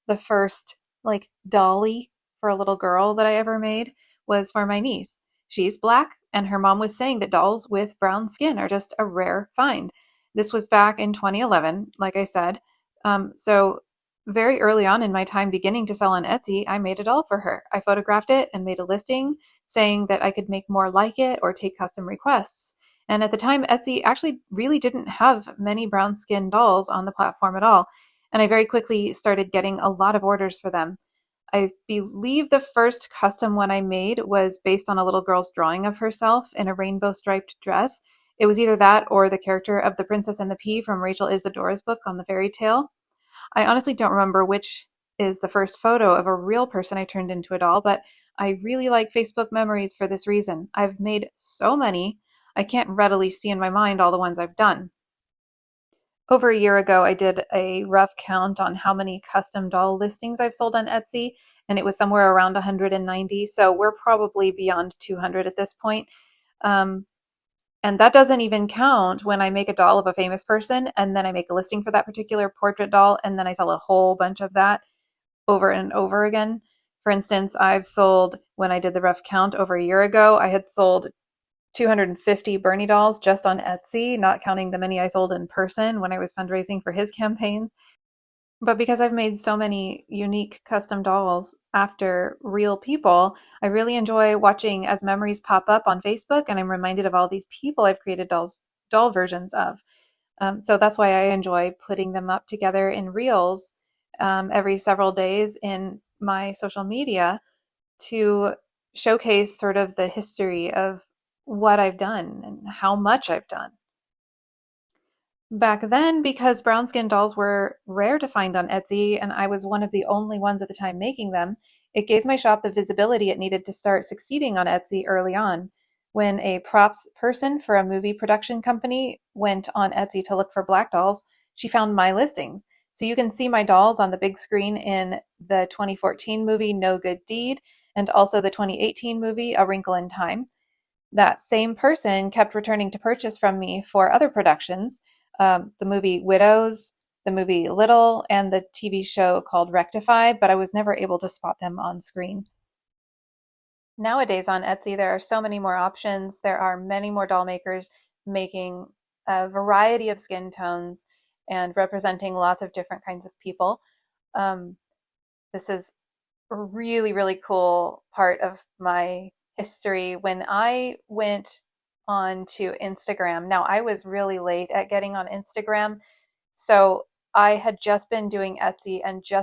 the first like dolly for a little girl that I ever made was for my niece. She's black, and her mom was saying that dolls with brown skin are just a rare find. This was back in 2011, like I said. So very early on in my time beginning to sell on Etsy, I made a doll for her. I photographed it and made a listing saying that I could make more like it or take custom requests. And at the time, Etsy actually really didn't have many brown skin dolls on the platform at all. And I very quickly started getting a lot of orders for them. I believe the first custom one I made was based on a little girl's drawing of herself in a rainbow striped dress. It was either that or the character of the Princess and the Pea from Rachel Isadora's book on the fairy tale. I honestly don't remember which is the first photo of a real person I turned into a doll, but I really like Facebook memories for this reason. I've made so many, I can't readily see in my mind all the ones I've done. Over a year ago, I did a rough count on how many custom doll listings I've sold on Etsy, and it was somewhere around 190. So we're probably beyond 200 at this point. Um, and that doesn't even count when I make a doll of a famous person and then I make a listing for that particular portrait doll and then I sell a whole bunch of that over and over again. For instance, I've sold, when I did the rough count over a year ago, I had sold 250 Bernie dolls just on Etsy, not counting the many I sold in person when I was fundraising for his campaigns. But because I've made so many unique custom dolls after real people, I really enjoy watching as memories pop up on Facebook and I'm reminded of all these people I've created doll versions of. So that's why I enjoy putting them up together in reels every several days in my social media to showcase sort of the history of what I've done and how much I've done. Back then, because brown skin dolls were rare to find on Etsy, and I was one of the only ones at the time making them, it gave my shop the visibility it needed to start succeeding on Etsy early on. When a props person for a movie production company went on Etsy to look for black dolls, she found my listings. So you can see my dolls on the big screen in the 2014 movie No Good Deed and also the 2018 movie A Wrinkle in Time. That same person kept returning to purchase from me for other productions, the movie Widows, the movie Little, and the TV show called Rectify, but I was never able to spot them on screen. Nowadays on Etsy, there are so many more options. There are many more doll makers making a variety of skin tones and representing lots of different kinds of people. Um, this is a really, really cool part of my history. When I went on to Instagram, now I was really late at getting on Instagram, so I had just been doing Etsy and just